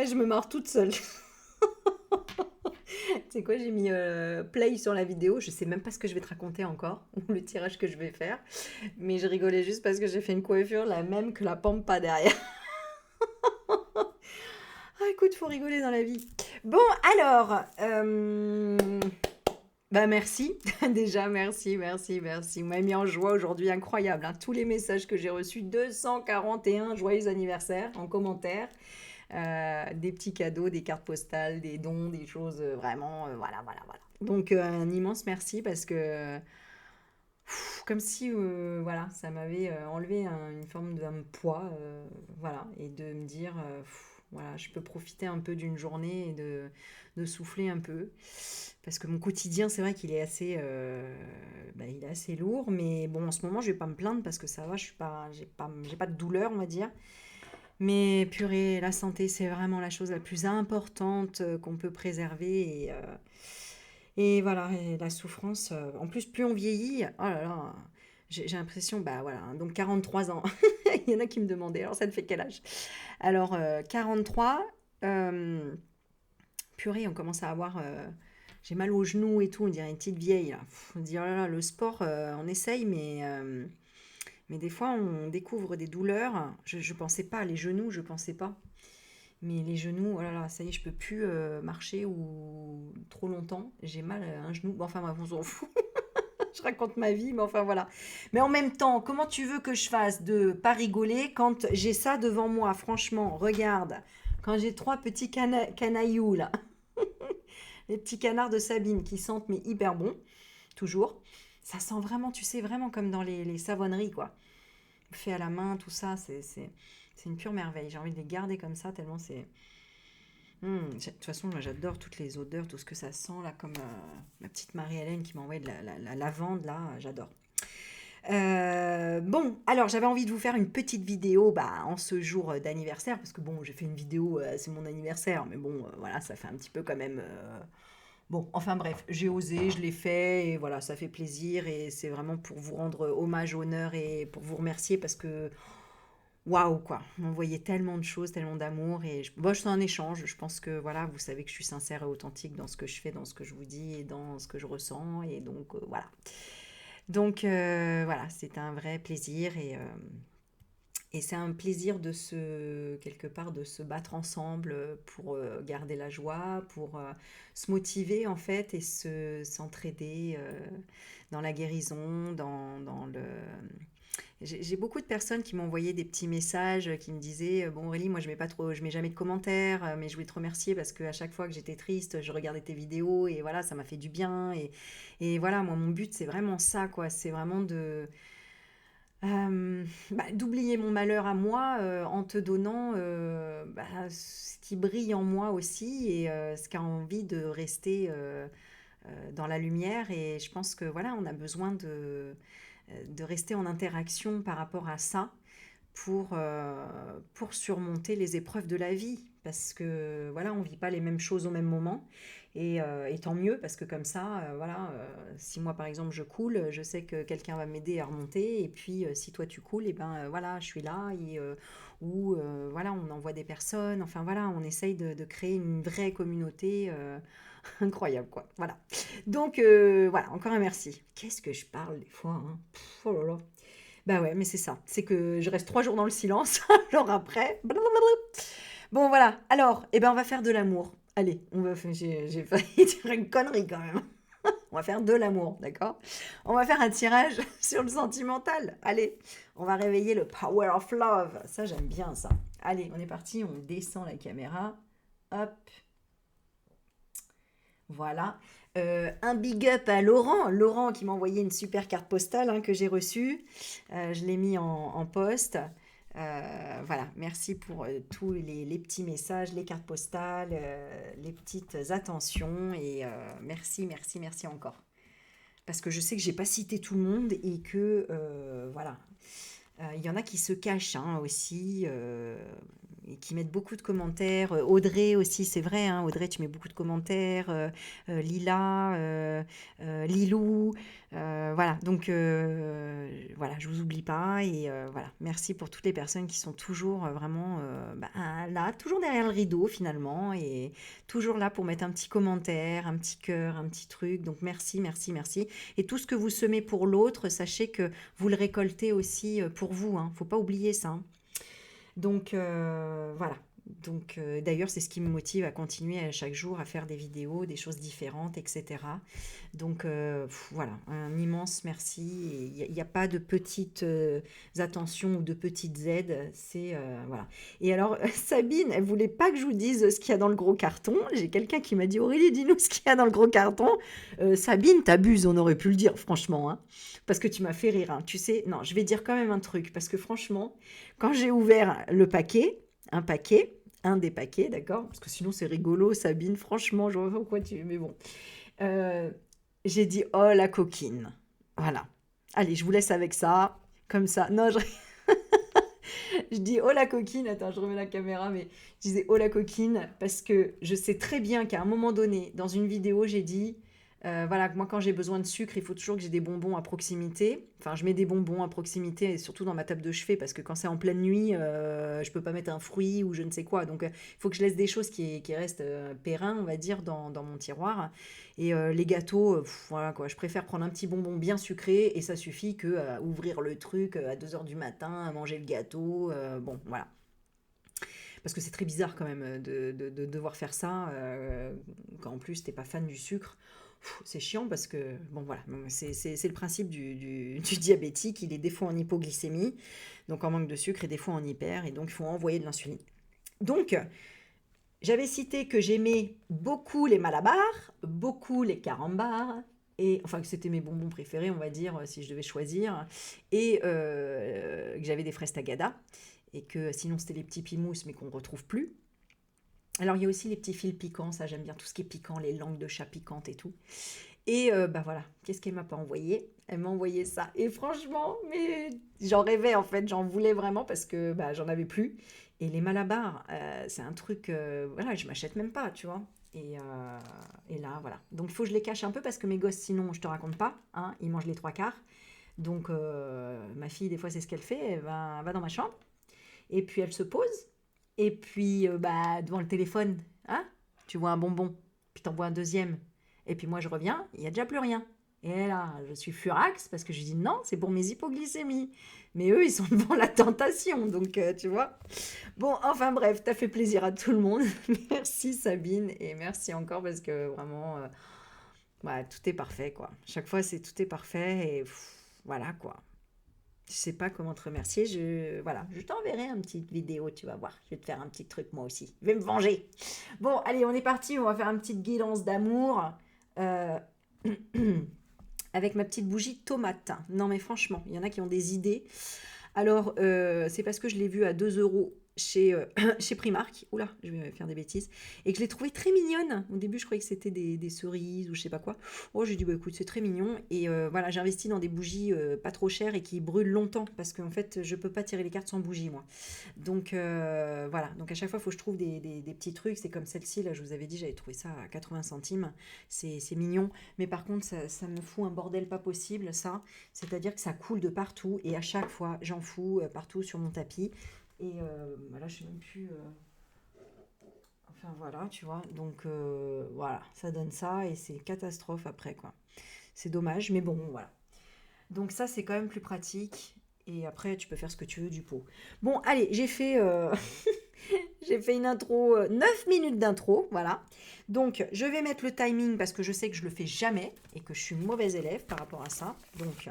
Je me marre toute seule. C'est quoi, j'ai mis play sur la vidéo, je sais même pas ce que je vais te raconter encore, ou le tirage que je vais faire, mais je rigolais juste parce que j'ai fait une coiffure la même que la pampa derrière. Ah écoute, faut rigoler dans la vie. Bon, alors, bah merci, déjà merci, merci, merci. Vous m'avez mis en joie aujourd'hui, incroyable, hein. Tous les messages que j'ai reçus, 241 joyeux anniversaire en commentaire. Des petits cadeaux, des cartes postales, des dons, des choses vraiment, voilà, voilà, voilà. Donc un immense merci parce que comme si voilà, ça m'avait enlevé une forme d'un poids, voilà, et de me dire voilà, je peux profiter un peu d'une journée et de souffler un peu parce que mon quotidien, c'est vrai qu'il est assez bah, il est assez lourd, mais bon, en ce moment, je vais pas me plaindre parce que ça va, je suis pas j'ai pas de douleur, on va dire. Mais purée, la santé, c'est vraiment la chose la plus importante qu'on peut préserver. Et voilà, et la souffrance. En plus, plus on vieillit, oh là là, j'ai l'impression, bah voilà, hein, donc 43 ans. Il y en a qui me demandaient, alors ça te fait quel âge? Alors, 43, euh, purée, on commence à avoir. J'ai mal aux genoux et tout, on dirait une petite vieille. Là. On dit, oh là là, le sport, on essaye, mais des fois, on découvre des douleurs. Je pensais pas, les genoux, je pensais pas. Mais les genoux, oh là là, ça y est, je peux plus marcher ou trop longtemps. J'ai mal à un genou. Bon, enfin, bref, on s'en fout. Je raconte ma vie, mais enfin voilà. Mais en même temps, comment tu veux que je fasse de pas rigoler quand j'ai ça devant moi? Franchement, regarde. Quand j'ai trois petits canailloux là, les petits canards de Sabine qui sentent mais hyper bon, toujours. Ça sent vraiment, tu sais, vraiment comme dans les savonneries quoi. Fait à la main, tout ça, c'est une pure merveille. J'ai envie de les garder comme ça tellement c'est. De toute façon, moi j'adore toutes les odeurs, tout ce que ça sent là, comme ma petite Marie-Hélène qui m'a envoyé de la lavande là, j'adore. Bon, alors j'avais envie de vous faire une petite vidéo bah, en ce jour d'anniversaire, parce que bon, j'ai fait une vidéo, c'est mon anniversaire, mais bon, voilà, ça fait un petit peu quand même. Bon, enfin bref, j'ai osé, je l'ai fait, et voilà, ça fait plaisir, et c'est vraiment pour vous rendre hommage, honneur, et pour vous remercier, parce que waouh, quoi. Vous m'envoyez tellement de choses, tellement d'amour. Et moi, je suis en échange. Je pense que voilà, vous savez que je suis sincère et authentique dans ce que je fais, dans ce que je vous dis et dans ce que je ressens. Et donc, voilà. Donc, voilà, c'est un vrai plaisir. Et c'est un plaisir de quelque part, de se battre ensemble pour garder la joie, pour se motiver en fait et s'entraider dans la guérison, dans le, j'ai beaucoup de personnes qui m'ont envoyé des petits messages qui me disaient bon Aurélie, moi je mets pas trop, je mets jamais de commentaires, mais je voulais te remercier parce que à chaque fois que j'étais triste, je regardais tes vidéos et voilà, ça m'a fait du bien et voilà, moi mon but c'est vraiment ça quoi, c'est vraiment de bah, d'oublier mon malheur à moi en te donnant bah, ce qui brille en moi aussi et ce qui a envie de rester dans la lumière et je pense que voilà, on a besoin de rester en interaction par rapport à ça pour surmonter les épreuves de la vie. Parce que voilà, on ne vit pas les mêmes choses au même moment. Et tant mieux, parce que comme ça, voilà, si moi par exemple je coule, je sais que quelqu'un va m'aider à remonter. Et puis si toi tu coules, et ben voilà, je suis là. Ou voilà, on envoie des personnes. Enfin voilà, on essaye de créer une vraie communauté incroyable, quoi. Voilà. Donc voilà, encore un merci. Qu'est-ce que je parle des fois, hein. Oh là là. Bah ouais, mais c'est ça. C'est que je reste 3 jours dans le silence, alors après. Blablabla. Bon voilà. Alors, eh ben on va faire de l'amour. Allez, j'ai failli dire une connerie quand même. On va faire de l'amour, d'accord? On va faire un tirage sur le sentimental. Allez, on va réveiller le power of love. Ça, j'aime bien ça. Allez, on est parti. On descend la caméra. Hop, voilà. Un big up à Laurent. Laurent qui m'a envoyé une super carte postale hein, que j'ai reçue. Je l'ai mis en poste. Voilà, merci pour tous les petits messages, les cartes postales, les petites attentions. Et merci, merci, merci encore. Parce que je sais que j'ai pas cité tout le monde et que voilà, il y en a qui se cachent hein, aussi et qui mettent beaucoup de commentaires. Audrey aussi, c'est vrai, hein, Audrey, tu mets beaucoup de commentaires. Lila, Lilou, voilà. Donc voilà, je vous oublie pas et voilà. Merci pour toutes les personnes qui sont toujours vraiment bah, là, toujours derrière le rideau finalement, et toujours là pour mettre un petit commentaire, un petit cœur, un petit truc. Donc merci, merci, merci. Et tout ce que vous semez pour l'autre, sachez que vous le récoltez aussi pour vous, hein. Faut pas oublier ça, hein. Donc voilà. Donc d'ailleurs, c'est ce qui me motive à continuer à chaque jour à faire des vidéos, des choses différentes, etc. Donc voilà, un immense merci. Il n'y a pas de petites attentions ou de petites aides. C'est voilà. Et alors Sabine, elle voulait pas que je vous dise ce qu'il y a dans le gros carton. J'ai quelqu'un qui m'a dit Aurélie, dis-nous ce qu'il y a dans le gros carton. Sabine, t'abuses, on aurait pu le dire, franchement, hein, parce que tu m'as fait rire, hein. Tu sais, non, je vais dire quand même un truc, parce que franchement, quand j'ai ouvert le paquet, un des paquets, d'accord, parce que sinon c'est rigolo, Sabine, franchement, je vois pas pourquoi tu... Mais bon. Euh, j'ai dit, oh la coquine. Voilà. Allez, je vous laisse avec ça, comme ça. Non, je dis, oh la coquine, attends, je remets la caméra, mais je disais, oh la coquine, parce que je sais très bien qu'à un moment donné, dans une vidéo, j'ai dit, voilà, moi quand j'ai besoin de sucre, il faut toujours que j'ai des bonbons à proximité. Enfin, je mets des bonbons à proximité, et surtout dans ma table de chevet, parce que quand c'est en pleine nuit, je peux pas mettre un fruit ou je ne sais quoi. Donc, il faut que je laisse des choses qui restent périn, on va dire, dans mon tiroir. Et les gâteaux, voilà quoi, je préfère prendre un petit bonbon bien sucré, et ça suffit que ouvrir le truc à 2 heures du matin, manger le gâteau, bon, voilà. Parce que c'est très bizarre quand même de devoir faire ça, quand en plus t'es pas fan du sucre. C'est chiant parce que, bon voilà, c'est le principe du diabétique, il est des fois en hypoglycémie, donc en manque de sucre, et des fois en hyper, et donc il faut envoyer de l'insuline. Donc, j'avais cité que j'aimais beaucoup les malabars, beaucoup les carambars, et enfin que c'était mes bonbons préférés, on va dire, si je devais choisir, et que j'avais des fraises tagada, et que sinon c'était les petits pimous, mais qu'on ne retrouve plus. Alors il y a aussi les petits fils piquants, ça j'aime bien tout ce qui est piquant, les langues de chat piquantes et tout. Et bah voilà, qu'est-ce qu'elle m'a pas envoyé? Elle m'a envoyé ça. Et franchement, mais j'en rêvais en fait, j'en voulais vraiment parce que bah, j'en avais plus. Et les malabars, c'est un truc, voilà, je m'achète même pas, tu vois. Et là, voilà. Donc il faut que je les cache un peu parce que mes gosses, sinon, je te raconte pas, hein, ils mangent les trois quarts. Donc ma fille, des fois, c'est ce qu'elle fait, elle va dans ma chambre. Et puis elle se pose. Et puis, bah, devant le téléphone, hein, tu vois un bonbon, puis t'en vois un deuxième. Et puis moi, je reviens, il n'y a déjà plus rien. Et là, je suis furax parce que je dis non, c'est pour mes hypoglycémies. Mais eux, ils sont devant la tentation, donc tu vois. Bon, enfin bref, t'as fait plaisir à tout le monde. Merci Sabine, et merci encore parce que vraiment, ouais, tout est parfait, quoi. Chaque fois, c'est tout est parfait, et voilà, quoi. Je sais pas comment te remercier. Voilà, je t'enverrai une petite vidéo, tu vas voir. Je vais te faire un petit truc moi aussi. Je vais me venger. Bon, allez, on est parti. On va faire une petite guidance d'amour euh, avec ma petite bougie tomate. Non, mais franchement, il y en a qui ont des idées. Alors, c'est parce que je l'ai vu à 2 euros chez Primark. Oula, je vais faire des bêtises. Et que je l'ai trouvé très mignonne. Au début, je croyais que c'était des cerises ou je sais pas quoi. Oh, j'ai dit, bah écoute, c'est très mignon. Et voilà, j'ai investi dans des bougies pas trop chères et qui brûlent longtemps. Parce qu'en fait, je peux pas tirer les cartes sans bougie, moi. Donc, voilà. Donc, à chaque fois, il faut que je trouve des petits trucs. C'est comme celle-ci, là, je vous avais dit, j'avais trouvé ça à 80 centimes. C'est mignon. Mais par contre, ça me fout un bordel pas possible, ça. C'est-à-dire que ça coule de partout. Et à chaque fois, j'en fous partout sur mon tapis. Et bah là, je sais même plus. Enfin voilà, tu vois. Donc voilà, ça donne ça et c'est catastrophe après, quoi. C'est dommage, mais bon, voilà. Donc ça, c'est quand même plus pratique. Et après, tu peux faire ce que tu veux du pot. Bon, allez, j'ai fait, j'ai fait une intro, 9 minutes d'intro, voilà. Donc, je vais mettre le timing parce que je sais que je le fais jamais et que je suis mauvaise élève par rapport à ça. Donc,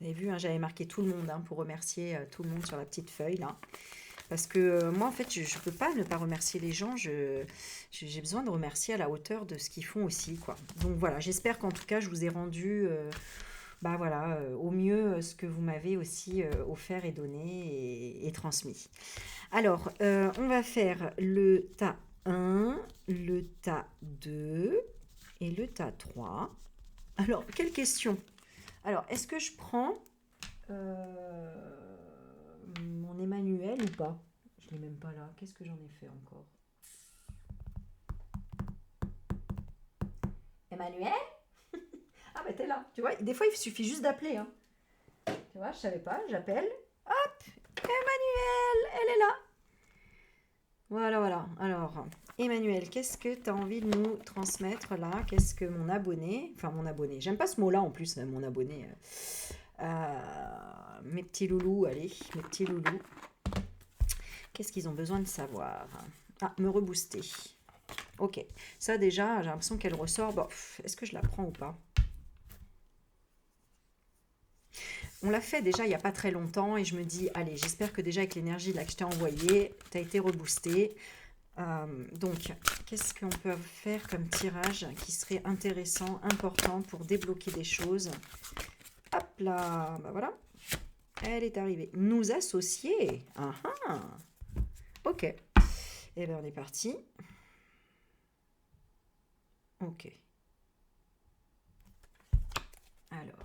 vous avez vu, hein, j'avais marqué tout le monde hein, pour remercier tout le monde sur la petite feuille, là. Parce que moi, en fait, je ne peux pas ne pas remercier les gens. J'ai besoin de remercier à la hauteur de ce qu'ils font aussi, quoi. Donc voilà, j'espère qu'en tout cas, je vous ai rendu bah, voilà, au mieux ce que vous m'avez aussi offert et donné et transmis. Alors, on va faire le tas 1, le tas 2 et le tas 3. Alors, quelle question? Alors, est-ce que je prends mon Emmanuel ou pas? Je l'ai même pas là. Qu'est-ce que j'en ai fait encore? Emmanuel? Ah bah t'es là. Tu vois, des fois il suffit juste d'appeler. Hein. Tu vois, je savais pas, j'appelle. Hop, Emmanuel, elle est là. Emmanuel, qu'est-ce que tu as envie de nous transmettre là? Qu'est-ce que mon abonné, enfin mon abonné, j'aime pas ce mot-là en plus, mon abonné. Mes petits loulous, allez, mes petits loulous. Qu'est-ce qu'ils ont besoin de savoir? Ah, me rebooster. Ok, ça déjà, j'ai l'impression qu'elle ressort. Bon, est-ce que je la prends ou pas? On l'a fait déjà il n'y a pas très longtemps et je me dis, allez, j'espère que déjà avec l'énergie là que je t'ai envoyée, tu as été reboosté. Donc, qu'est-ce qu'on peut faire comme tirage qui serait intéressant, important pour débloquer des choses? Hop là, bah voilà, elle est arrivée. Nous associer. Ah ah. Ok. Et bien on est parti. Ok. Alors.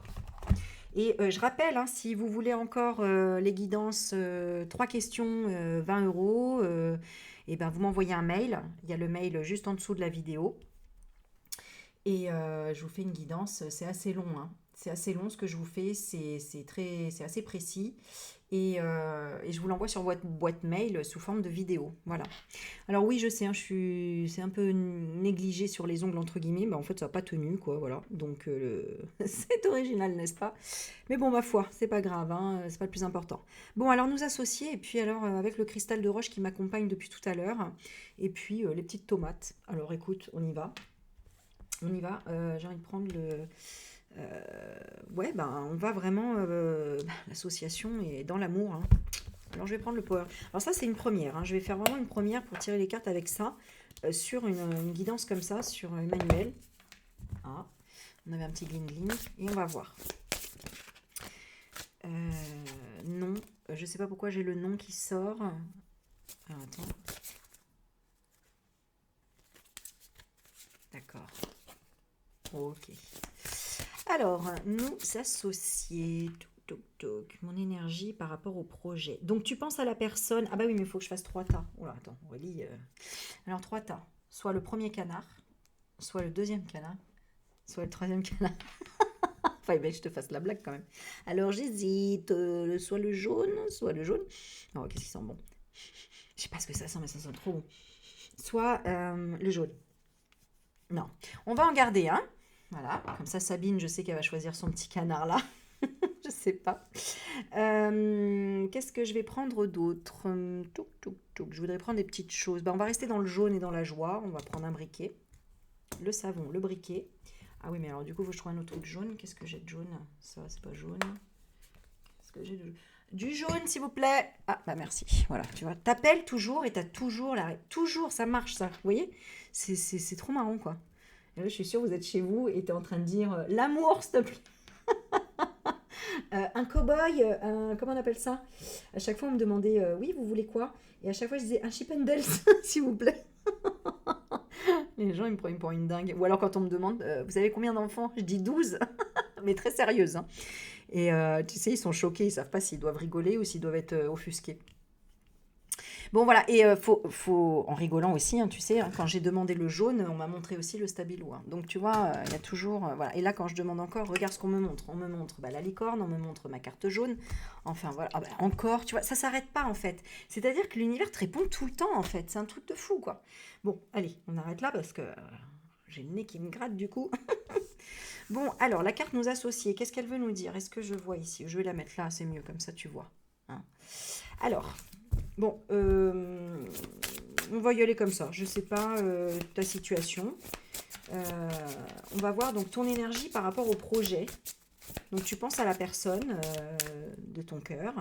Et je rappelle, hein, si vous voulez encore les guidances, 3 questions, 20 euros, et ben vous m'envoyez un mail. Il y a le mail juste en dessous de la vidéo. Et je vous fais une guidance. C'est assez long, hein. C'est assez long ce que je vous fais. C'est assez précis. Et je vous l'envoie sur votre boîte mail sous forme de vidéo. Voilà. Alors oui, je sais, hein, c'est un peu négligé sur les ongles entre guillemets, mais en fait ça n'a pas tenu quoi, voilà. Donc c'est original, n'est-ce pas? Mais bon, ma foi, c'est pas grave, hein, c'est pas le plus important. Bon, alors nous associer, et puis alors avec le cristal de roche qui m'accompagne depuis tout à l'heure, et puis les petites tomates. Alors écoute, on y va. On y va. J'ai envie de prendre le. Ouais, ben on va vraiment. L'association est dans l'amour, hein. Alors je vais prendre le power. Alors ça c'est une première, hein. Je vais faire vraiment une première pour tirer les cartes avec ça, sur une guidance comme ça, sur Emmanuel. Ah, on avait un petit gling et on va voir. Non, je sais pas pourquoi j'ai le nom qui sort. Alors attends. D'accord. Ok. Alors, nous associer. Toc, toc. Mon énergie par rapport au projet. Donc, tu penses à la personne. Ah bah oui, mais il faut que je fasse 3 tas. Oh là, attends, Aurélie. Alors, 3 tas. Soit le premier canard, soit le deuxième canard, soit le troisième canard. Enfin, il que je te fasse la blague quand même. Alors, j'hésite. Soit le jaune, soit le jaune. Oh, qu'est-ce qui sent bon? Je sais pas ce que ça sent, mais ça sent trop bon. Soit le jaune. Non. On va en garder un. Voilà. Comme ça, Sabine, je sais qu'elle va choisir son petit canard là. Je sais pas. Qu'est-ce que je vais prendre d'autre? Touc, touc, touc. Je voudrais prendre des petites choses. Ben, on va rester dans le jaune et dans la joie. On va prendre un briquet. Le savon, le briquet. Ah oui, mais alors du coup, il faut que je trouve un autre truc jaune. Qu'est-ce que j'ai de jaune? Ça, c'est pas jaune. Qu'est-ce que j'ai de jaune? Du jaune, s'il vous plaît. Ah, bah merci. Voilà, tu vois. T'appelles toujours et t'as toujours la. Toujours, ça marche, ça. Vous voyez? C'est trop marrant, quoi. Et là, je suis sûre, vous êtes chez vous et t'es en train de dire l'amour, s'il te plaît. Un cow-boy, comment on appelle ça? À chaque fois, on me demandait oui, vous voulez quoi? Et à chaque fois, je disais un Chippendales, s'il vous plaît. Les gens, ils me prennent pour une dingue. Ou alors, quand on me demande vous avez combien d'enfants? Je dis 12, mais très sérieuse, hein. Et tu sais, ils sont choqués, ils savent pas s'ils doivent rigoler ou s'ils doivent être offusqués. Bon, voilà, et en rigolant aussi, hein, tu sais, hein, quand j'ai demandé le jaune, on m'a montré aussi le stabilo, hein. Donc, tu vois, il y a toujours. Voilà. Et là, quand je demande encore, regarde ce qu'on me montre. On me montre la licorne, on me montre ma carte jaune. Enfin, voilà. Ah, bah, encore, tu vois, ça s'arrête pas, en fait. C'est-à-dire que l'univers te répond tout le temps, en fait. C'est un truc de fou, quoi. Bon, allez, on arrête là parce que j'ai le nez qui me gratte, du coup. Bon, alors, la carte nous associer, qu'est-ce qu'elle veut nous dire? Est-ce que je vois ici? Je vais la mettre là, c'est mieux, comme ça, tu vois. Hein. Alors. Bon, on va y aller comme ça. Je ne sais pas ta situation. On va voir donc ton énergie par rapport au projet. Donc tu penses à la personne de ton cœur.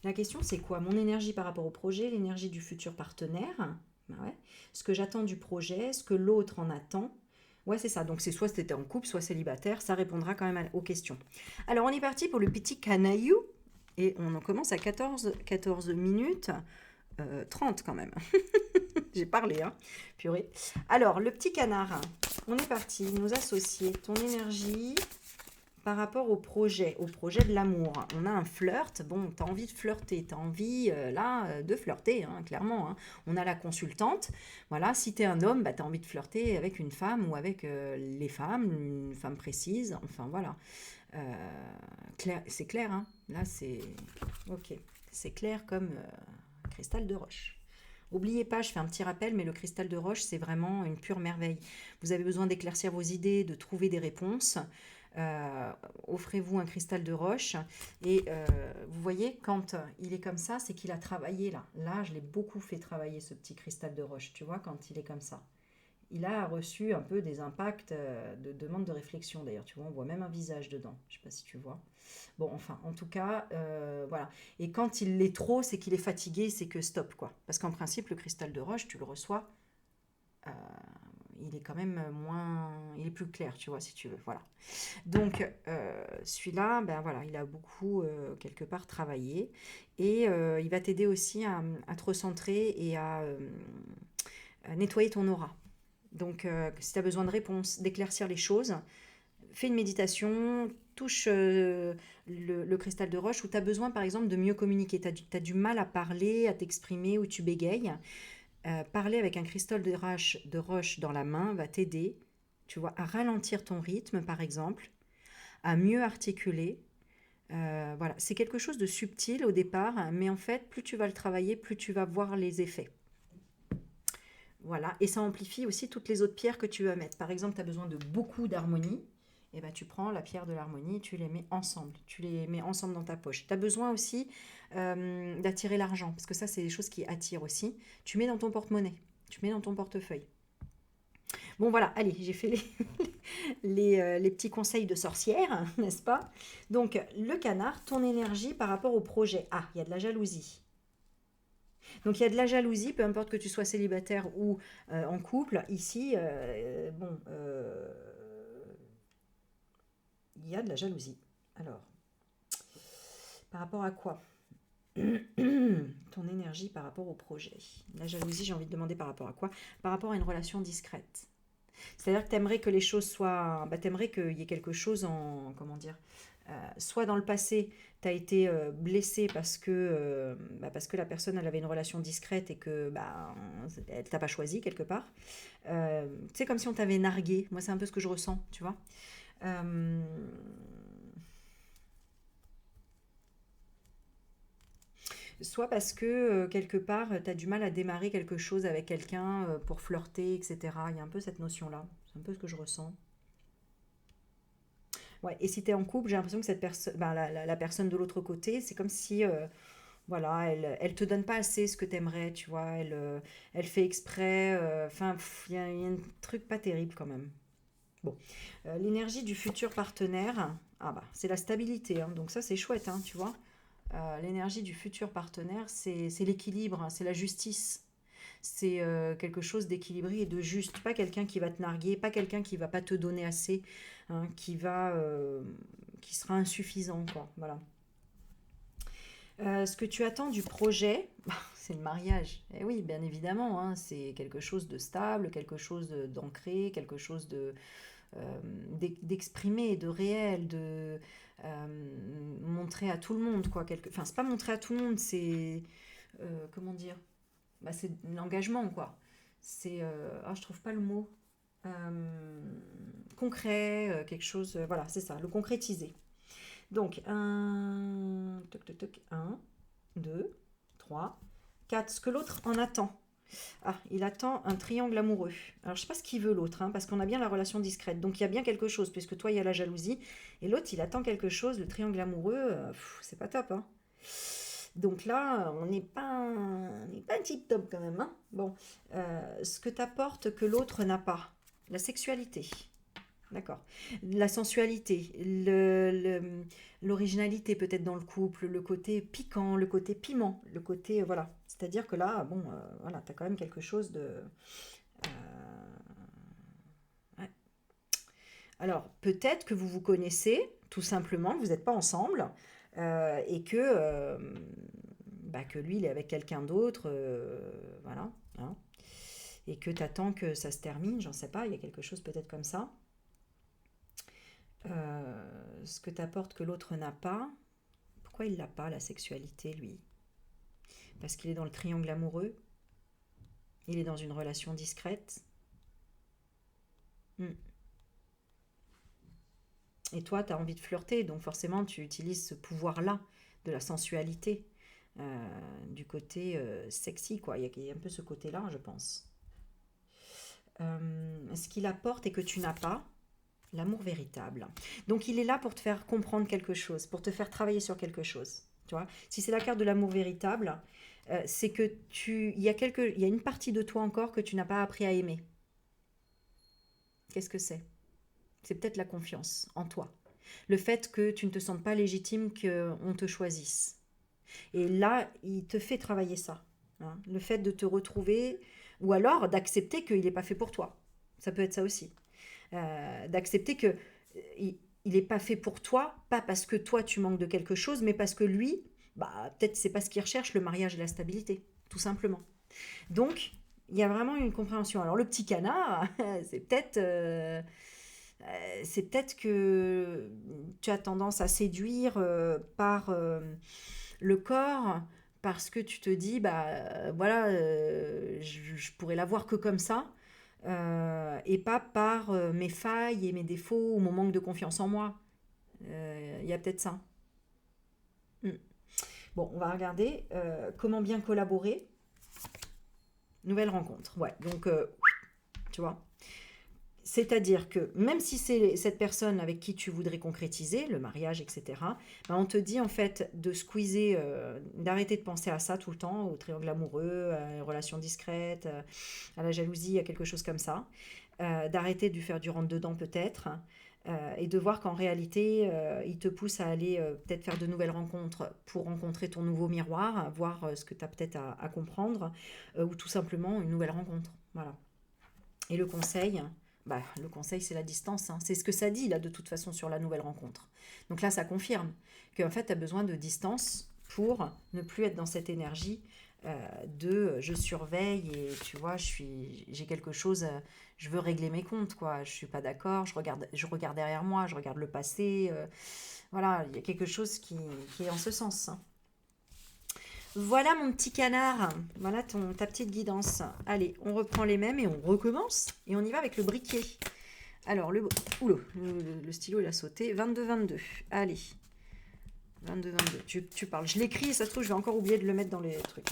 La question c'est quoi? Mon énergie par rapport au projet, l'énergie du futur partenaire. Ben ouais. Ce que j'attends du projet, ce que l'autre en attend. Ouais, c'est ça. Donc c'est soit c'était en couple, soit célibataire. Ça répondra quand même aux questions. Alors on est parti pour le petit canaillou. Et on en commence à 14 minutes 30 quand même. J'ai parlé, hein, purée. Alors, le petit canard, on est parti. Nous associer ton énergie par rapport au projet de l'amour. On a un flirt. Bon, tu as envie de flirter, tu as envie, de flirter, hein, clairement. Hein. On a la consultante. Voilà, si tu es un homme, bah, tu as envie de flirter avec une femme ou avec les femmes, une femme précise. Enfin, voilà. C'est clair, hein. Là, c'est... Ok. C'est clair comme cristal de roche. N'oubliez pas, je fais un petit rappel, mais le cristal de roche, c'est vraiment une pure merveille. Vous avez besoin d'éclaircir vos idées, de trouver des réponses. Euh, Offrez-vous un cristal de roche. Et vous voyez, quand il est comme ça, c'est qu'il a travaillé là. Là, je l'ai beaucoup fait travailler, ce petit cristal de roche, tu vois, quand il est comme ça. Il a reçu un peu des impacts de demande de réflexion d'ailleurs. Tu vois, on voit même un visage dedans. Je ne sais pas si tu vois. Bon, enfin, en tout cas, voilà. Et quand il l'est trop, c'est qu'il est fatigué, c'est que stop, quoi. Parce qu'en principe, le cristal de roche, tu le reçois, euh, il est quand même moins, il est plus clair, tu vois, si tu veux. Voilà. Donc, celui-là, ben voilà, il a beaucoup quelque part travaillé, et il va t'aider aussi à te recentrer et à nettoyer ton aura. Donc, si tu as besoin de réponses, d'éclaircir les choses, fais une méditation, touche le cristal de roche, où tu as besoin, par exemple, de mieux communiquer. Tu as du mal à parler, à t'exprimer, ou tu bégayes. Parler avec un cristal de roche dans la main va t'aider, tu vois, à ralentir ton rythme, par exemple, à mieux articuler. Voilà, c'est quelque chose de subtil au départ, mais en fait, plus tu vas le travailler, plus tu vas voir les effets. Voilà, et ça amplifie aussi toutes les autres pierres que tu vas mettre. Par exemple, tu as besoin de beaucoup d'harmonie, et ben tu prends la pierre de l'harmonie, tu les mets ensemble, tu les mets ensemble dans ta poche. Tu as besoin aussi d'attirer l'argent, parce que ça, c'est des choses qui attirent aussi. Tu mets dans ton porte-monnaie, tu mets dans ton portefeuille. Bon, voilà, allez, j'ai fait les petits conseils de sorcière, n'est-ce pas? Donc, le canard, ton énergie par rapport au projet. Ah, il y a de la jalousie. Donc il y a de la jalousie, peu importe que tu sois célibataire ou en couple. Ici, bon, il y a de la jalousie. Alors, par rapport à quoi? Ton énergie par rapport au projet. La jalousie, j'ai envie de demander par rapport à quoi? Par rapport à une relation discrète. C'est-à-dire que tu aimerais que les choses soient... Bah, tu aimerais qu'il y ait quelque chose en... Comment dire? Soit dans le passé, tu as été blessé parce que la personne elle avait une relation discrète et que bah, elle t'a pas choisi quelque part. C'est comme si on t'avait nargué. Moi, c'est un peu ce que je ressens, tu vois. Euh, Soit parce que quelque part, tu as du mal à démarrer quelque chose avec quelqu'un pour flirter, etc. Il y a un peu cette notion-là. C'est un peu ce que je ressens. Ouais, et si tu es en couple, j'ai l'impression que cette personne, ben, la personne de l'autre côté, c'est comme si voilà, elle te donne pas assez ce que t'aimerais, tu vois, elle fait exprès, enfin, il y a un truc pas terrible quand même. Bon, l'énergie du futur partenaire, ah bah, c'est la stabilité, hein, donc ça c'est chouette, hein, tu vois. L'énergie du futur partenaire, c'est l'équilibre, hein, c'est la justice. C'est quelque chose d'équilibré et de juste. Pas quelqu'un qui va te narguer, pas quelqu'un qui va pas te donner assez, hein, qui sera insuffisant, quoi. Voilà. Ce que tu attends du projet, c'est le mariage. Et oui, bien évidemment, hein, c'est quelque chose de stable, quelque chose d'ancré, quelque chose d'exprimé, de réel, de montrer à tout le monde, quoi. Enfin, c'est pas montrer à tout le monde, c'est comment dire, bah, c'est l'engagement, quoi. C'est, je trouve pas le mot. Concret, quelque chose, voilà, c'est ça, le concrétiser. Donc, toc, toc, toc, 2, 3, 4. Ce que l'autre en attend. Ah, il attend un triangle amoureux. Alors, je sais pas ce qu'il veut l'autre, hein, parce qu'on a bien la relation discrète. Donc, il y a bien quelque chose, puisque toi, il y a la jalousie. Et l'autre, il attend quelque chose. Le triangle amoureux, c'est pas top, hein. Donc là, on n'est pas tip top quand même, hein. Bon, ce que t'apporte que l'autre n'a pas. La sexualité. D'accord. La sensualité, l'originalité peut-être dans le couple, le côté piquant, le côté piment, le côté... voilà. C'est-à-dire que là, bon, voilà, tu as quand même quelque chose de... ouais. Alors, peut-être que vous vous connaissez, tout simplement, vous n'êtes pas ensemble, et que lui, il est avec quelqu'un d'autre, voilà, hein, et que tu attends que ça se termine, j'en sais pas, il y a quelque chose peut-être comme ça. Ce que t'apporte que l'autre n'a pas. Pourquoi il l'a pas, la sexualité, lui? Parce qu'il est dans le triangle amoureux. Il est dans une relation discrète. Hmm. Et toi, tu as envie de flirter, donc forcément, tu utilises ce pouvoir-là de la sensualité. du côté sexy, quoi. Il y a un peu ce côté-là, je pense. Ce qu'il apporte et que tu n'as pas, l'amour véritable. Donc il est là pour te faire comprendre quelque chose, pour te faire travailler sur quelque chose. Tu vois, si c'est la carte de l'amour véritable, c'est que il y a une partie de toi encore que tu n'as pas appris à aimer. Qu'est-ce que c'est? C'est peut-être la confiance en toi. Le fait que tu ne te sentes pas légitime qu'on te choisisse. Et là, il te fait travailler ça, hein. Le fait de te retrouver, ou alors d'accepter qu'il n'est pas fait pour toi. Ça peut être ça aussi. D'accepter que il n'est pas fait pour toi, pas parce que toi tu manques de quelque chose, mais parce que lui, bah, peut-être c'est pas ce qu'il recherche, le mariage et la stabilité, tout simplement. Donc, il y a vraiment une compréhension. Alors, le petit canard, c'est peut-être que tu as tendance à séduire par le corps parce que tu te dis, bah voilà, je pourrais l'avoir que comme ça et pas par mes failles et mes défauts ou mon manque de confiance en moi. Il y a peut-être ça. Mm. Bon, on va regarder comment bien collaborer. Nouvelle rencontre, ouais. Donc, tu vois, c'est-à-dire que même si c'est cette personne avec qui tu voudrais concrétiser, le mariage, etc., ben on te dit en fait de squeezer, d'arrêter de penser à ça tout le temps, au triangle amoureux, à une relation discrète, à la jalousie, à quelque chose comme ça, d'arrêter de lui faire du rentre-dedans peut-être, et de voir qu'en réalité, il te pousse à aller peut-être faire de nouvelles rencontres pour rencontrer ton nouveau miroir, voir ce que tu as peut-être à comprendre, ou tout simplement une nouvelle rencontre. Voilà. Et le conseil, c'est la distance, hein. C'est ce que ça dit, là, de toute façon, sur la nouvelle rencontre. Donc là, ça confirme qu'en fait, tu as besoin de distance pour ne plus être dans cette énergie de je surveille et tu vois, j'ai quelque chose, je veux régler mes comptes, quoi. Je suis pas d'accord, je regarde derrière moi, je regarde le passé. Voilà, il y a quelque chose qui est en ce sens, hein. Voilà mon petit canard, voilà ta petite guidance. Allez, on reprend les mêmes et on recommence. Et on y va avec le briquet. Alors, le stylo il a sauté. 22-22. Allez, 22-22. Tu parles. Je l'écris, ça se trouve, je vais encore oublier de le mettre dans les trucs.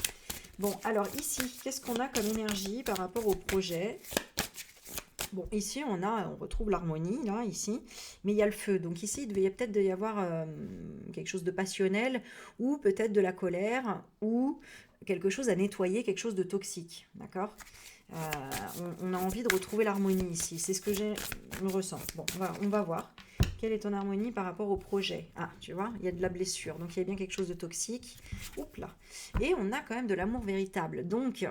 Bon, alors ici, qu'est-ce qu'on a comme énergie par rapport au projet? Bon, ici, on retrouve l'harmonie, là, ici, mais il y a le feu. Donc ici, il devait peut-être y avoir quelque chose de passionnel, ou peut-être de la colère, ou quelque chose à nettoyer, quelque chose de toxique, d'accord? Euh, on a envie de retrouver l'harmonie ici, c'est ce que je ressens. Bon, on va voir. Quelle est ton harmonie par rapport au projet? Ah, tu vois, il y a de la blessure, donc il y a bien quelque chose de toxique. Oups là. Et on a quand même de l'amour véritable. Donc,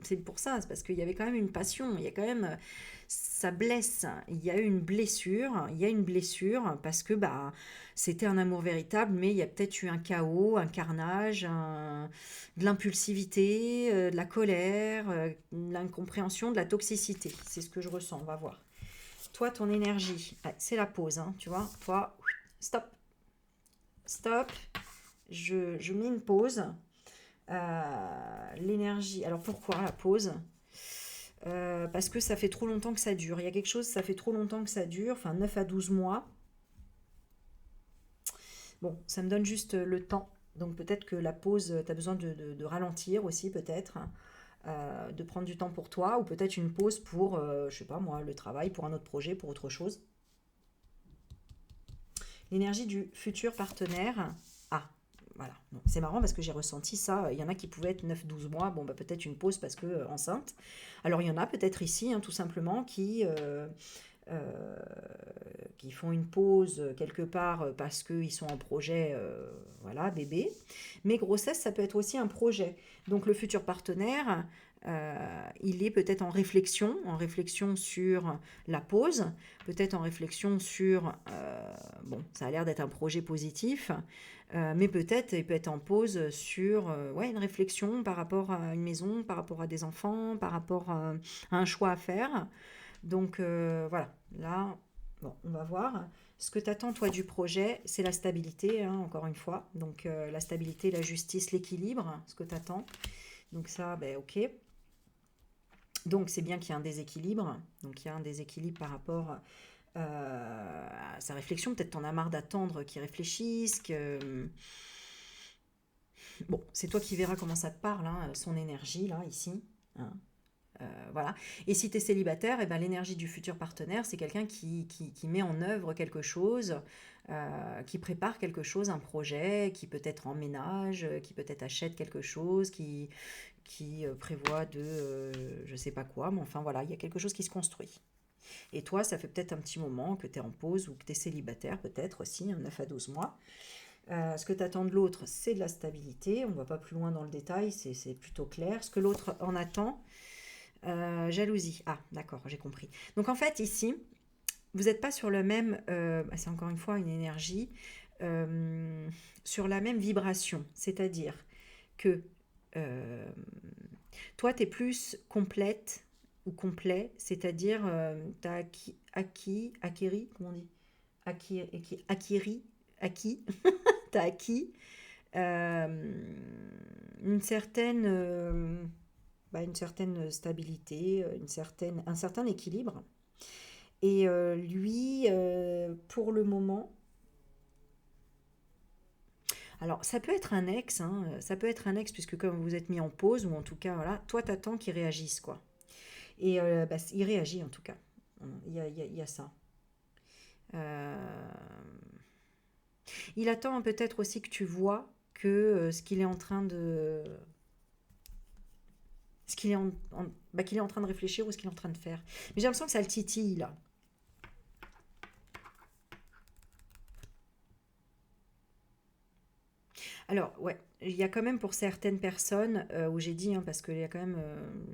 c'est pour ça, c'est parce qu'il y avait quand même une passion, il y a quand même, ça blesse, il y a eu une blessure, il y a une blessure parce que bah c'était un amour véritable, mais il y a peut-être eu un chaos, un carnage, de l'impulsivité, de la colère, de l'incompréhension, de la toxicité. C'est ce que je ressens, on va voir. Toi, ton énergie, ah, c'est la pause, hein, tu vois. Toi, stop, stop, je mets une pause. L'énergie. Alors pourquoi la pause? Parce que ça fait trop longtemps que ça dure. Il y a quelque chose, ça fait trop longtemps que ça dure, enfin 9 à 12 mois. Bon, ça me donne juste le temps. Donc peut-être que la pause, tu as besoin de ralentir aussi, peut-être, hein, de prendre du temps pour toi, ou peut-être une pause pour, je sais pas moi, le travail, pour un autre projet, pour autre chose. L'énergie du futur partenaire. Ah, voilà. Bon, c'est marrant parce que j'ai ressenti ça. Il y en a qui pouvaient être 9 12 mois. Bon, bah, peut-être une pause parce que enceinte. Alors, il y en a peut-être ici, hein, tout simplement, euh, qui font une pause quelque part parce qu'ils sont en projet, voilà, bébé. Mais grossesse, ça peut être aussi un projet. Donc, le futur partenaire, il est peut-être en réflexion sur la pause, peut-être en réflexion sur, bon, ça a l'air d'être un projet positif, mais peut-être il peut être en pause sur ouais, une réflexion par rapport à une maison, par rapport à des enfants, par rapport à un choix à faire. Donc voilà, là, bon, on va voir. Ce que tu attends, toi, du projet, c'est la stabilité, hein, encore une fois. Donc la stabilité, la justice, l'équilibre, ce que tu attends. Donc ça, ben ok. Donc c'est bien qu'il y ait un déséquilibre. Donc il y a un déséquilibre par rapport à sa réflexion. Peut-être t'en as marre d'attendre qu'il réfléchisse, que Bon, c'est toi qui verras comment ça te parle, hein, son énergie, là, ici. Hein. Voilà. Et si tu es célibataire, eh ben, l'énergie du futur partenaire, c'est quelqu'un qui met en œuvre quelque chose, qui prépare quelque chose, un projet, qui peut-être emménage, qui peut-être achète quelque chose, qui prévoit de je sais pas quoi, mais enfin voilà, il y a quelque chose qui se construit. Et toi, ça fait peut-être un petit moment que tu es en pause ou que tu es célibataire, peut-être aussi, 9 à 12 mois. Ce que tu attends de l'autre, c'est de la stabilité. On ne va pas plus loin dans le détail, c'est plutôt clair. Ce que l'autre en attend, jalousie. Ah, d'accord, j'ai compris. Donc en fait, ici, vous n'êtes pas sur le même, c'est encore une fois une énergie, euh, sur la même vibration. C'est-à-dire que euh, toi, tu es plus complète ou complet, c'est-à-dire tu as acquéri, comment on dit acquis, tu as acquis euh, une certaine, une certaine stabilité, un certain équilibre. Et lui, pour le moment, alors ça peut être un ex, hein, ça peut être un ex puisque comme vous êtes mis en pause, ou en tout cas, voilà, toi t'attends qu'il réagisse, quoi. Et il réagit en tout cas. Il y a ça. Euh, il attend peut-être aussi que tu vois que ce qu'il est en train de... Ce qu'il est qu'il est en train de réfléchir ou ce qu'il est en train de faire. Mais j'ai l'impression que ça le titille, là. Alors, ouais, il y a quand même pour certaines personnes, où j'ai dit, hein, parce qu'il y a quand même,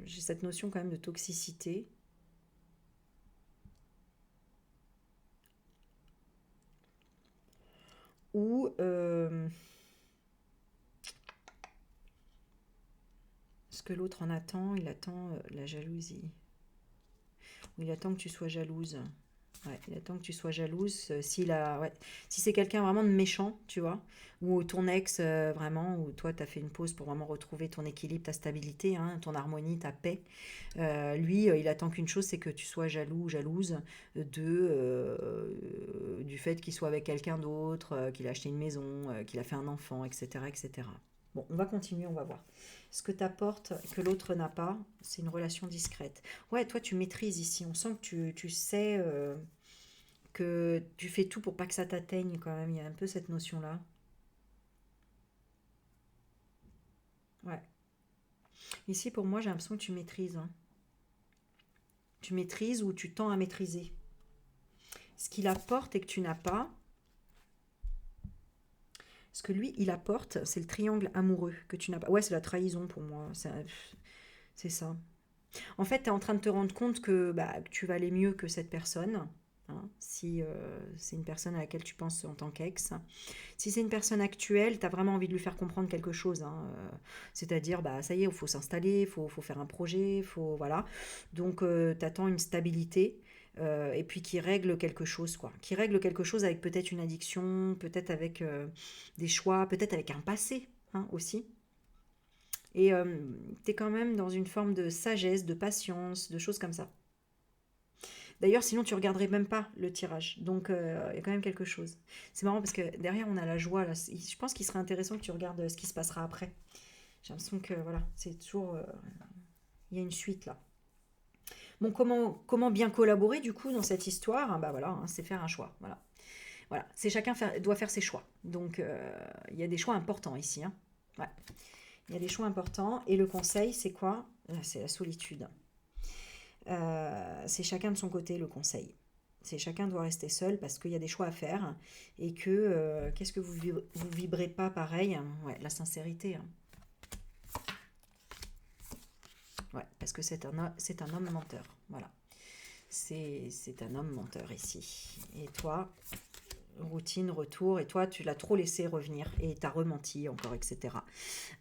j'ai cette notion quand même de toxicité, où ce que l'autre en attend, il attend la jalousie. Ou il attend que tu sois jalouse. Ouais, il attend que tu sois jalouse. Ouais. Si c'est quelqu'un vraiment de méchant, tu vois, ou ton ex, vraiment, ou toi, tu as fait une pause pour vraiment retrouver ton équilibre, ta stabilité, hein, ton harmonie, ta paix. Lui, il attend qu'une chose, c'est que tu sois jaloux, jalouse du fait qu'il soit avec quelqu'un d'autre, qu'il a acheté une maison, qu'il a fait un enfant, etc., etc. Bon, on va continuer, on va voir. Ce que tu apportes que l'autre n'a pas, c'est une relation discrète. Ouais, toi, tu maîtrises ici. On sent que tu sais que tu fais tout pour pas que ça t'atteigne quand même. Il y a un peu cette notion-là. Ouais. Ici, pour moi, j'ai l'impression que tu maîtrises, hein. Tu maîtrises ou tu tends à maîtriser. Ce qu'il apporte et que tu n'as pas, ce que lui, il apporte, c'est le triangle amoureux que tu n'as pas. Ouais, c'est la trahison pour moi. C'est ça. En fait, tu es en train de te rendre compte que tu vas aller mieux que cette personne. Hein, si c'est une personne à laquelle tu penses en tant qu'ex. Si c'est une personne actuelle, tu as vraiment envie de lui faire comprendre quelque chose. Hein, c'est-à-dire, bah, ça y est, il faut s'installer, faut faire un projet, faut, voilà. Donc, tu attends une stabilité et puis qui règle quelque chose, quoi. Qui règle quelque chose avec peut-être une addiction, peut-être avec des choix, peut-être avec un passé, hein, aussi. Et tu es quand même dans une forme de sagesse, de patience, de choses comme ça. D'ailleurs, sinon, tu regarderais même pas le tirage. Donc, il y a quand même quelque chose. C'est marrant parce que derrière, on a la joie. Là. Je pense qu'il serait intéressant que tu regardes ce qui se passera après. J'ai l'impression que, voilà, c'est toujours... il y a une suite, là. Bon, comment bien collaborer, du coup, dans cette histoire? Bah voilà, hein, c'est faire un choix. Voilà. Voilà. C'est doit faire ses choix. Donc, il y a des choix importants ici. Hein. Ouais. Il y a des choix importants. Et le conseil, c'est quoi? C'est la solitude. C'est chacun de son côté le conseil. C'est chacun doit rester seul parce qu'il y a des choix à faire et que qu'est-ce que vous vibrez pas pareil? Ouais, la sincérité. Hein. Ouais, parce que c'est un homme menteur. Voilà. C'est un homme menteur ici. Et toi, routine, retour, et toi, tu l'as trop laissé revenir et t'as rementi encore, etc.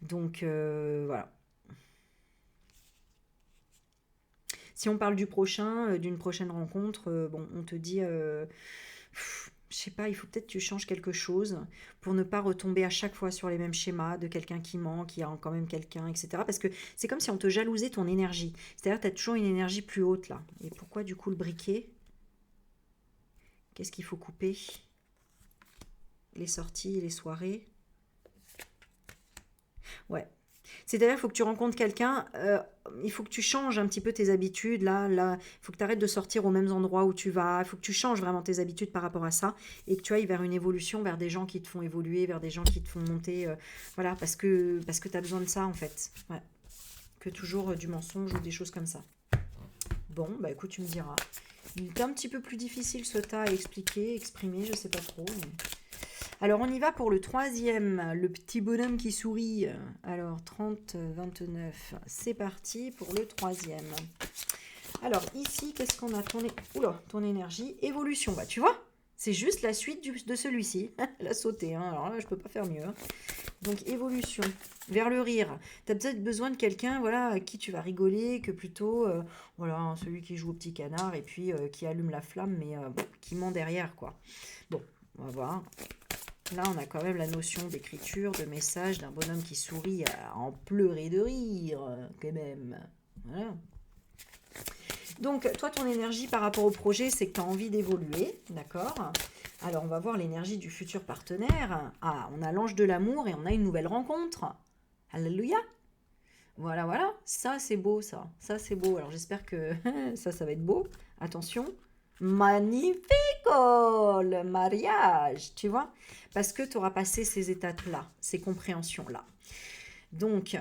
Donc, voilà. Si on parle du prochain, d'une prochaine rencontre, bon, on te dit, je sais pas, il faut peut-être que tu changes quelque chose pour ne pas retomber à chaque fois sur les mêmes schémas de quelqu'un qui ment, qui a quand même quelqu'un, etc. Parce que c'est comme si on te jalousait ton énergie. C'est-à-dire que tu as toujours une énergie plus haute là. Et pourquoi du coup le briquet? Qu'est-ce qu'il faut couper? Les sorties, les soirées. Ouais. C'est-à-dire, il faut que tu rencontres quelqu'un, il faut que tu changes un petit peu tes habitudes. Là, il faut que tu arrêtes de sortir aux mêmes endroits où tu vas. Il faut que tu changes vraiment tes habitudes par rapport à ça et que tu ailles vers une évolution, vers des gens qui te font évoluer, vers des gens qui te font monter. Voilà, parce que tu as besoin de ça en fait. Ouais. Que toujours du mensonge ou des choses comme ça. Bon, bah écoute, tu me diras. Il est un petit peu plus difficile ce tas à expliquer, exprimer, je sais pas trop. Alors on y va pour le troisième, le petit bonhomme qui sourit. Alors 30, 29, c'est parti pour le troisième. Alors ici, qu'est-ce qu'on a? Oula, ton énergie, évolution. Bah tu vois, c'est juste la suite de celui-ci. Elle a sauté, hein. Alors là, je peux pas faire mieux. Hein. Donc évolution, vers le rire. Tu as peut-être besoin de quelqu'un, voilà, à qui tu vas rigoler, que plutôt, voilà, celui qui joue au petit canard et puis qui allume la flamme, mais bon, qui ment derrière, quoi. Bon, on va voir. Là, on a quand même la notion d'écriture, de message, d'un bonhomme qui sourit à en pleurer de rire, quand même. Voilà. Donc, toi, ton énergie par rapport au projet, c'est que tu as envie d'évoluer, d'accord? Alors, on va voir l'énergie du futur partenaire. Ah, on a l'ange de l'amour et on a une nouvelle rencontre. Alléluia! Voilà, voilà. Ça, c'est beau, ça. Ça, c'est beau. Alors, j'espère que ça va être beau. Attention. Magnifico! Le mariage, tu vois? Parce que tu auras passé ces étapes-là, ces compréhensions-là. Donc,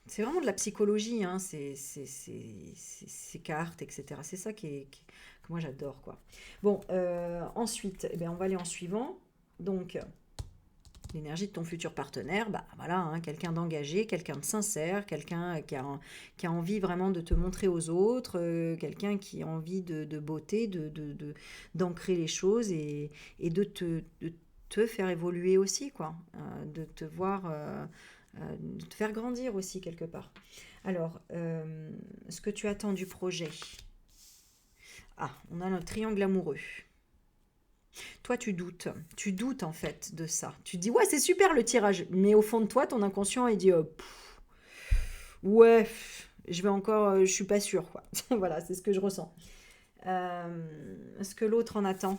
c'est vraiment de la psychologie, hein, ces cartes, etc. C'est ça que moi j'adore, quoi. Bon, ensuite, eh bien, on va aller en suivant. Donc, l'énergie de ton futur partenaire, bah voilà, hein, quelqu'un d'engagé, quelqu'un de sincère, quelqu'un qui a envie vraiment de te montrer aux autres, quelqu'un qui a envie de beauté, d'ancrer les choses et de te faire évoluer aussi, quoi. De te voir, de te faire grandir aussi quelque part. Alors, ce que tu attends du projet. Ah, on a notre triangle amoureux. Toi, tu doutes en fait de ça. Tu te dis, ouais, c'est super le tirage, mais au fond de toi, ton inconscient, il dit, ouais, je vais encore, je suis pas sûre, quoi. Voilà, c'est ce que je ressens. Ce que l'autre en attend,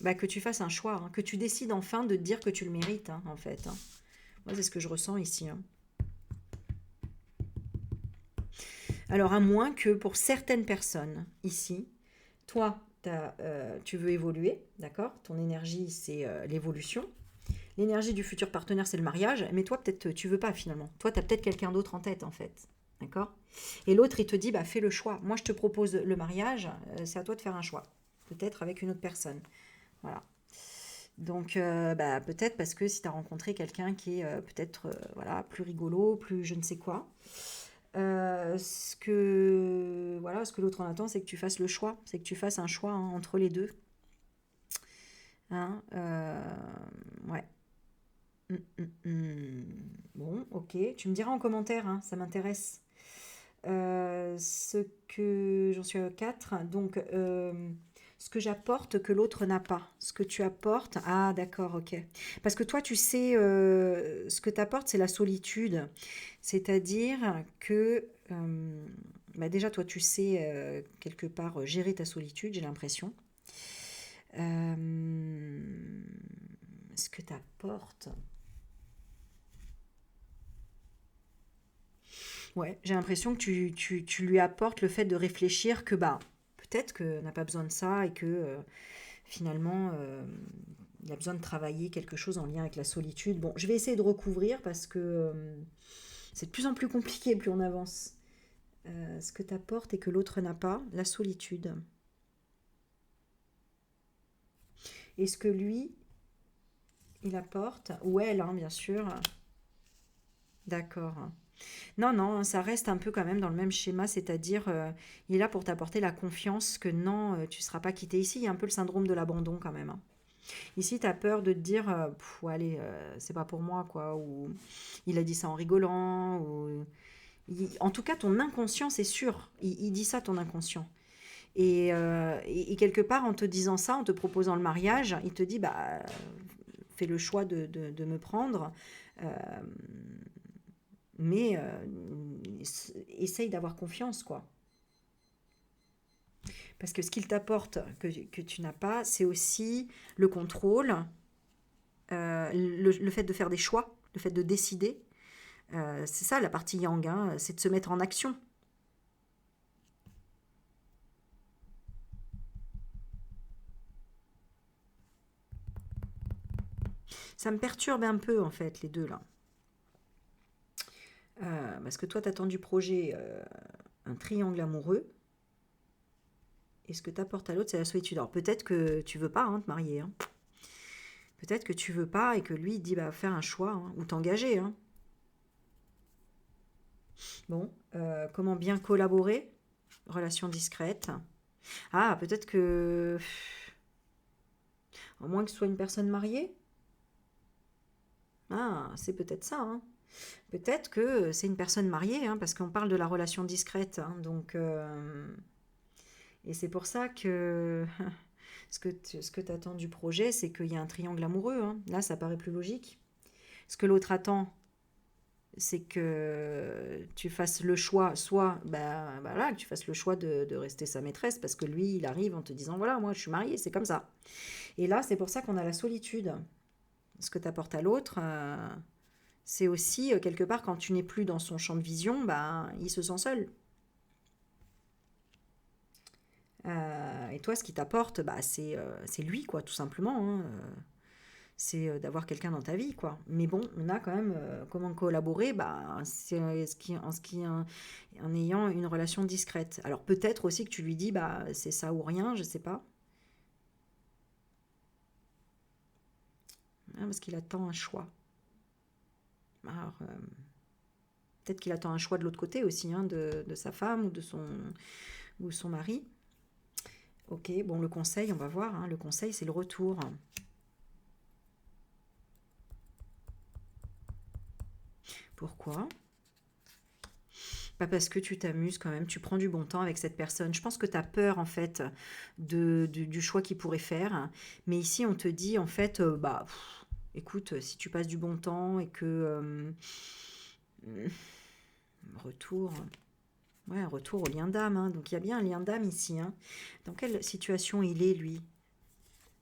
bah, que tu fasses un choix, hein, que tu décides enfin de te dire que tu le mérites, hein, en fait. Hein. Moi, c'est ce que je ressens ici. Hein. Alors, à moins que pour certaines personnes ici, toi, tu veux évoluer, d'accord? Ton énergie, c'est l'évolution. L'énergie du futur partenaire, c'est le mariage, mais toi, peut-être, tu veux pas finalement. Toi, tu as peut-être quelqu'un d'autre en tête, en fait. D'accord? Et l'autre, il te dit, bah, fais le choix. Moi, je te propose le mariage, c'est à toi de faire un choix. Peut-être avec une autre personne. Voilà. Donc, bah, peut-être parce que si tu as rencontré quelqu'un qui est peut-être voilà, plus rigolo, plus je ne sais quoi, ce que l'autre en attend, c'est que tu fasses le choix. C'est que tu fasses un choix hein, entre les deux. Hein, ouais. Bon, ok. Tu me diras en commentaire, hein, ça m'intéresse. Ce que j'en suis à 4. Donc, ce que j'apporte que l'autre n'a pas. Ce que tu apportes. Ah, d'accord, ok. Parce que toi, tu sais, ce que tu apportes, c'est la solitude. C'est-à-dire que, bah déjà, toi, tu sais, quelque part, gérer ta solitude, j'ai l'impression. Ce que tu apportes. Ouais, j'ai l'impression que tu lui apportes le fait de réfléchir que bah peut-être que n'a pas besoin de ça et que finalement il a besoin de travailler quelque chose en lien avec la solitude. Bon, je vais essayer de recouvrir parce que c'est de plus en plus compliqué plus on avance. Ce que tu apportes et que l'autre n'a pas, la solitude. Et ce que lui, il apporte, ou elle, hein, bien sûr. D'accord. Non, non, ça reste un peu quand même dans le même schéma, c'est-à-dire il est là pour t'apporter la confiance que non, tu ne seras pas quitté. Ici, il y a un peu le syndrome de l'abandon quand même. Hein. Ici, tu as peur de te dire, allez, c'est pas pour moi, quoi, ou il a dit ça en rigolant, ou... En tout cas, ton inconscient, c'est sûr, il dit ça, ton inconscient. Et quelque part, en te disant ça, en te proposant le mariage, il te dit, bah, fais le choix de me prendre. Euh, mais essaye d'avoir confiance, quoi. Parce que ce qu'il t'apporte que tu n'as pas, c'est aussi le contrôle, le fait de faire des choix, le fait de décider, C'est ça la partie yang, hein, c'est de se mettre en action. Ça me perturbe un peu en fait les deux là. Parce que toi tu attends du projet un triangle amoureux. Et ce que tu apportes à l'autre, c'est la solitude. Alors peut-être que tu veux pas te marier. Hein. Peut-être que tu veux pas et que lui il dit bah faire un choix ou t'engager. Hein. Bon, comment bien collaborer? Relation discrète. Ah, peut-être que. À moins que ce soit une personne mariée. Ah, c'est peut-être ça. Hein. Peut-être que c'est une personne mariée, parce qu'on parle de la relation discrète. Donc, et c'est pour ça que ce que tu attends du projet, c'est qu'il y a un triangle amoureux. Hein. Là, ça paraît plus logique. Ce que l'autre attend, c'est que tu fasses le choix, soit là, que tu fasses le choix de rester sa maîtresse, parce que lui, il arrive en te disant, voilà, moi, je suis mariée, c'est comme ça. Et là, c'est pour ça qu'on a la solitude. Ce que tu apportes à l'autre, c'est aussi, quelque part, quand tu n'es plus dans son champ de vision, il se sent seul. Et toi, ce qui t'apporte, c'est lui, quoi, tout simplement. Hein. C'est d'avoir quelqu'un dans ta vie, quoi. Mais bon, on a quand même comment collaborer, c'est en ayant une relation discrète. Alors peut-être aussi que tu lui dis, c'est ça ou rien, je sais pas. Parce qu'il attend un choix. Alors, peut-être qu'il attend un choix de l'autre côté aussi, de sa femme ou son mari. Ok, bon, le conseil, on va voir. Le conseil, c'est le retour. Pourquoi? Pas parce que tu t'amuses quand même, tu prends du bon temps avec cette personne. Je pense que tu as peur en fait du choix qu'il pourrait faire. Mais ici, on te dit en fait, écoute, si tu passes du bon temps et que... retour... Ouais, un retour au lien d'âme. Donc il y a bien un lien d'âme ici. Dans quelle situation il est, lui?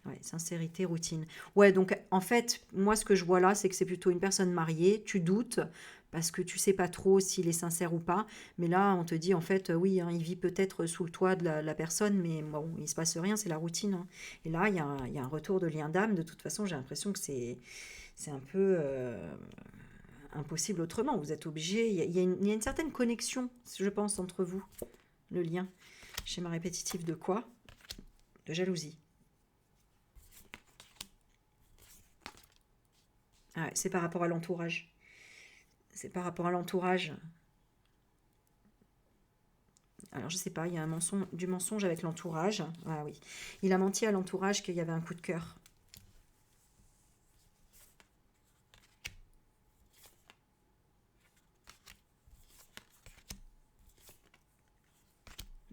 Ouais, sincérité, routine. Ouais, donc en fait, moi ce que je vois là, c'est que c'est plutôt une personne mariée. Tu doutes parce que tu sais pas trop s'il est sincère ou pas. Mais là, on te dit en fait, oui, il vit peut-être sous le toit de la personne, mais bon, il se passe rien, c'est la routine. Et là, il y a un retour de lien d'âme. De toute façon, j'ai l'impression que c'est un peu impossible autrement. Vous êtes obligé. Il y a une certaine connexion, je pense, entre vous. Le lien. Schéma répétitif de quoi? De jalousie. Ah ouais, c'est par rapport à l'entourage. C'est par rapport à l'entourage. Alors, je sais pas, il y a du mensonge avec l'entourage. Ah oui. Il a menti à l'entourage qu'il y avait un coup de cœur.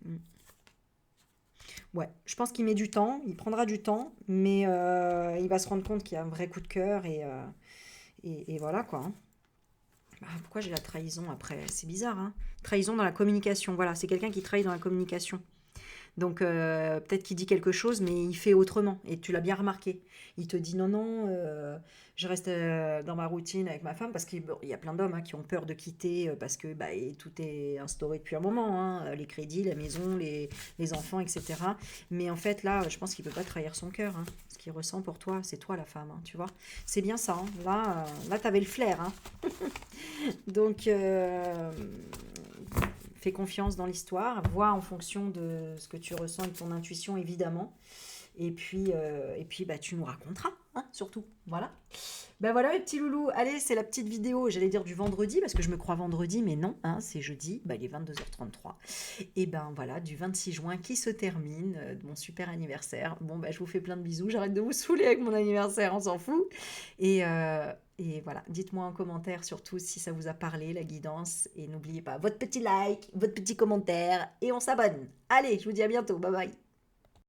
Mm. Ouais, je pense qu'il met du temps, il prendra du temps, mais il va se rendre compte qu'il y a un vrai coup de cœur et voilà quoi. Pourquoi j'ai la trahison après? C'est bizarre, hein. Trahison dans la communication, voilà, c'est quelqu'un qui trahit dans la communication. Donc peut-être qu'il dit quelque chose, mais il fait autrement. Et tu l'as bien remarqué. Il te dit non, non, je reste dans ma routine avec ma femme, parce qu'il y a plein d'hommes qui ont peur de quitter parce que et tout est instauré depuis un moment. Les crédits, la maison, les enfants, etc. Mais en fait, là, je pense qu'il ne peut pas trahir son cœur. Ce qu'il ressent pour toi, c'est toi la femme, tu vois. C'est bien ça. Là tu avais le flair. Donc, fais confiance dans l'histoire, vois en fonction de ce que tu ressens et de ton intuition, évidemment. Et puis tu nous raconteras, surtout. Voilà. Ben voilà, mes petits loulous. Allez, c'est la petite vidéo, j'allais dire du vendredi, parce que je me crois vendredi, mais non, c'est jeudi. Il est 22h33. Et ben voilà, du 26 juin qui se termine, de mon super anniversaire. Bon, je vous fais plein de bisous. J'arrête de vous saouler avec mon anniversaire, on s'en fout. Et voilà, dites-moi en commentaire surtout si ça vous a parlé, la guidance. Et n'oubliez pas votre petit like, votre petit commentaire. Et on s'abonne. Allez, je vous dis à bientôt. Bye bye.